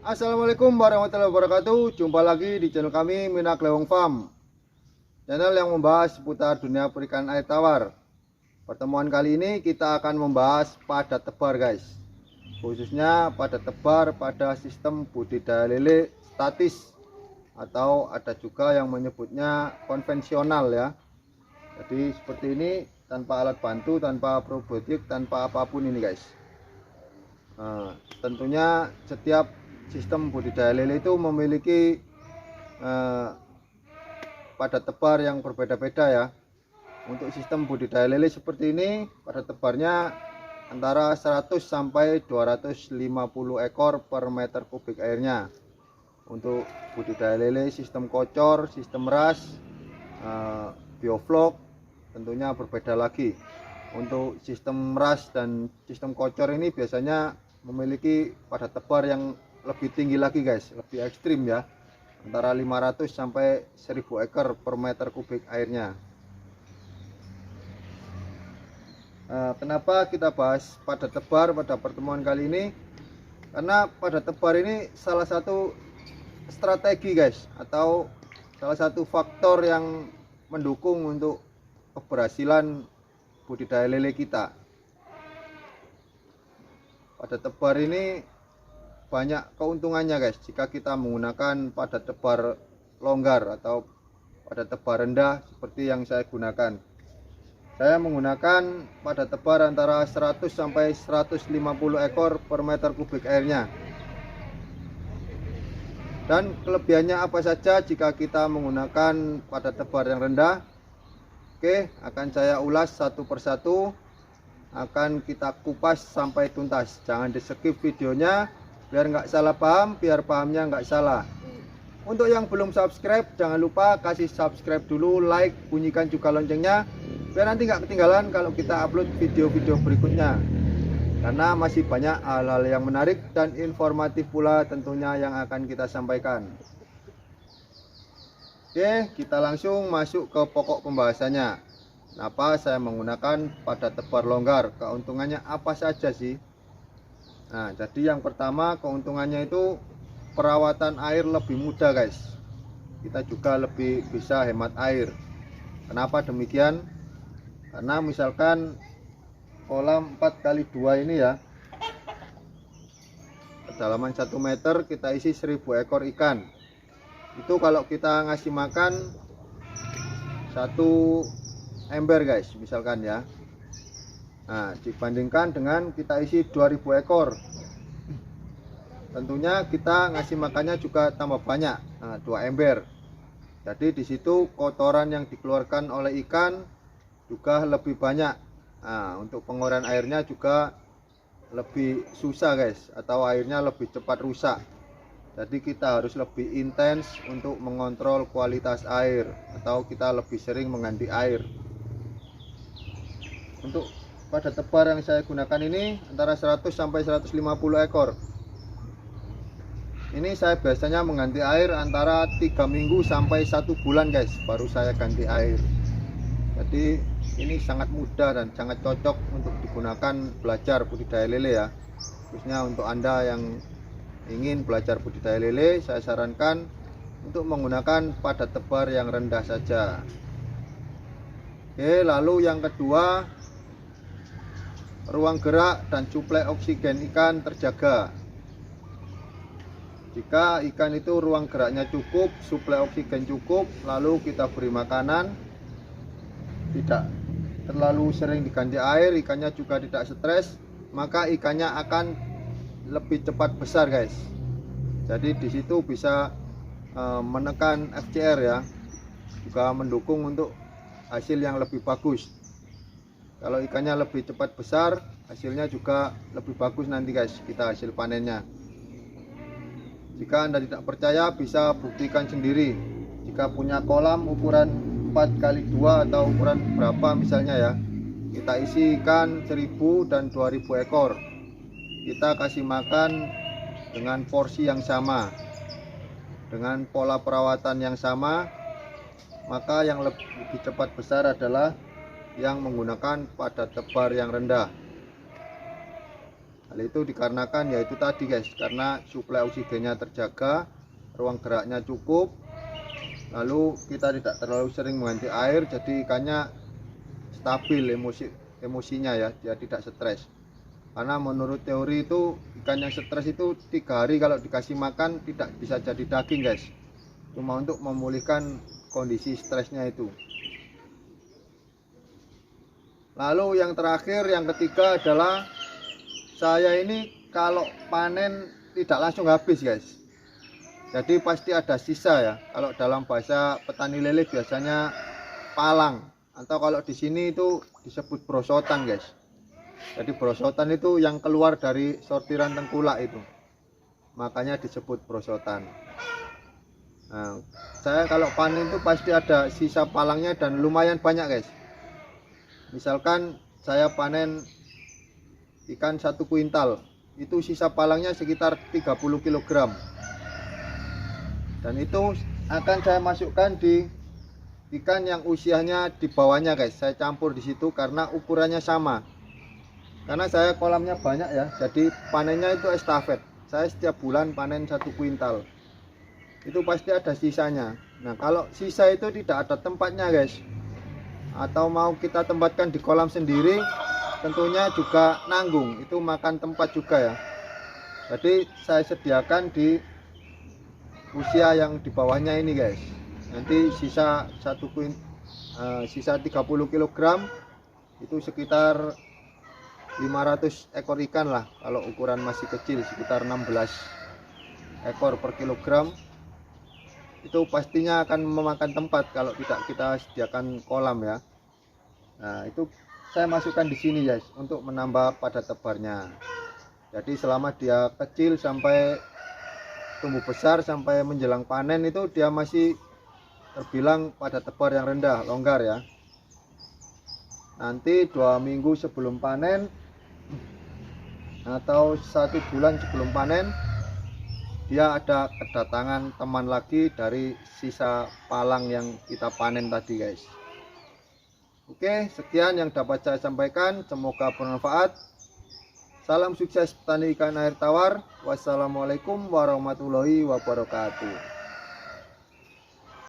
Assalamualaikum warahmatullahi wabarakatuh. Jumpa lagi di channel kami Minak Lewong Farm, channel yang membahas seputar dunia perikan air tawar. Pertemuan kali ini kita akan membahas padat tebar guys, khususnya padat tebar pada sistem budidaya lele statis, atau ada juga yang menyebutnya konvensional ya. Jadi seperti ini, tanpa alat bantu, tanpa probiotik, tanpa apapun ini guys. Tentunya setiap sistem budidaya lele itu memiliki padat tebar yang berbeda-beda ya. Untuk sistem budidaya lele seperti ini, padat tebarnya antara 100 sampai 250 ekor per meter kubik airnya. Untuk budidaya lele sistem kocor, sistem ras, bioflok tentunya berbeda lagi. Untuk sistem ras dan sistem kocor ini biasanya memiliki padat tebar yang lebih tinggi lagi guys, lebih ekstrim ya, antara 500 sampai 1000 ekor per meter kubik airnya. Kenapa kita bahas padat tebar pada pertemuan kali ini? Karena padat tebar ini salah satu strategi guys, atau salah satu faktor yang mendukung untuk keberhasilan budidaya lele kita. Padat tebar ini banyak keuntungannya guys jika kita menggunakan padat tebar longgar atau padat tebar rendah seperti yang saya gunakan. Saya menggunakan padat tebar antara 100 sampai 150 ekor per meter kubik airnya. Dan kelebihannya apa saja jika kita menggunakan padat tebar yang rendah? Oke, akan saya ulas satu persatu, akan kita kupas sampai tuntas. Jangan di skip videonya, biar nggak salah paham, biar pahamnya nggak salah. Untuk yang belum subscribe, jangan lupa kasih subscribe dulu, like, bunyikan juga loncengnya, biar nanti nggak ketinggalan kalau kita upload video-video berikutnya. Karena masih banyak hal-hal yang menarik dan informatif pula tentunya yang akan kita sampaikan. Oke, kita langsung masuk ke pokok pembahasannya. Kenapa saya menggunakan padat tebar longgar? Keuntungannya apa saja sih? Nah, jadi yang pertama keuntungannya itu perawatan air lebih mudah guys. Kita juga lebih bisa hemat air. Kenapa demikian? Karena misalkan kolam 4x2 ini ya, kedalaman 1 meter kita isi 1000 ekor ikan. Itu kalau kita ngasih makan 1 ember guys misalkan ya. Nah, dibandingkan dengan kita isi 2000 ekor, tentunya kita ngasih makannya juga tambah banyak, 2 ember. Jadi di situ kotoran yang dikeluarkan oleh ikan juga lebih banyak. Nah, untuk pengorbanan airnya juga lebih susah guys, atau airnya lebih cepat rusak. Jadi kita harus lebih intens untuk mengontrol kualitas air, atau kita lebih sering mengganti air. Untuk padat tebar yang saya gunakan ini antara 100 sampai 150 ekor. Ini saya biasanya mengganti air antara 3 minggu sampai 1 bulan guys, baru saya ganti air. Jadi ini sangat mudah dan sangat cocok untuk digunakan belajar budidaya lele ya. Khususnya untuk Anda yang ingin belajar budidaya lele, saya sarankan untuk menggunakan padat tebar yang rendah saja. Oke, lalu yang kedua, ruang gerak dan suplai oksigen ikan terjaga. Jika ikan itu ruang geraknya cukup, suplai oksigen cukup, lalu kita beri makanan, tidak terlalu sering diganti air, ikannya juga tidak stres, maka ikannya akan lebih cepat besar guys. Jadi di situ bisa menekan FCR ya, juga mendukung untuk hasil yang lebih bagus. Kalau ikannya lebih cepat besar, hasilnya juga lebih bagus nanti guys, kita hasil panennya. Jika Anda tidak percaya, bisa buktikan sendiri. Jika punya kolam ukuran 4x2 atau ukuran berapa misalnya ya, kita isi ikan 1000 dan 2000 ekor. Kita kasih makan dengan porsi yang sama, dengan pola perawatan yang sama, maka yang lebih cepat besar adalah yang menggunakan padat tebar yang rendah. Hal itu dikarenakan yaitu tadi guys, karena suplai oksigennya terjaga, ruang geraknya cukup, lalu kita tidak terlalu sering mengganti air, jadi ikannya stabil emosinya ya, dia tidak stres. Karena menurut teori itu ikan yang stres itu 3 hari kalau dikasih makan tidak bisa jadi daging guys, cuma untuk memulihkan kondisi stresnya itu. Lalu yang terakhir, yang ketiga adalah saya ini kalau panen tidak langsung habis guys, jadi pasti ada sisa ya. Kalau dalam bahasa petani lele biasanya palang, atau kalau di sini itu disebut brosotan guys. Jadi brosotan itu yang keluar dari sortiran tengkulak itu, makanya disebut brosotan. Nah, saya kalau panen itu pasti ada sisa palangnya dan lumayan banyak guys. Misalkan saya panen ikan 1 kuintal, itu sisa palangnya sekitar 30 kg, dan itu akan saya masukkan di ikan yang usianya di bawahnya guys. Saya campur di situ karena ukurannya sama, karena saya kolamnya banyak ya, jadi panennya itu estafet. Saya setiap bulan panen 1 kuintal, itu pasti ada sisanya. Nah kalau sisa itu tidak ada tempatnya guys, atau mau kita tempatkan di kolam sendiri, tentunya juga nanggung, itu makan tempat juga ya. Jadi saya sediakan di usia yang di bawahnya ini guys. Nanti sisa 30 kg itu sekitar 500 ekor ikan lah. Kalau ukuran masih kecil sekitar 16 ekor per kilogram. Itu pastinya akan memakan tempat kalau tidak kita sediakan kolam ya. Nah itu saya masukkan di sini guys untuk menambah padat tebarnya. Jadi selama dia kecil sampai tumbuh besar sampai menjelang panen itu dia masih terbilang padat tebar yang rendah, longgar ya. Nanti 2 minggu sebelum panen atau 1 bulan sebelum panen, dia ada kedatangan teman lagi dari sisa palang yang kita panen tadi guys. Oke, sekian yang dapat saya sampaikan, semoga bermanfaat. Salam sukses petani ikan air tawar. Wassalamualaikum warahmatullahi wabarakatuh.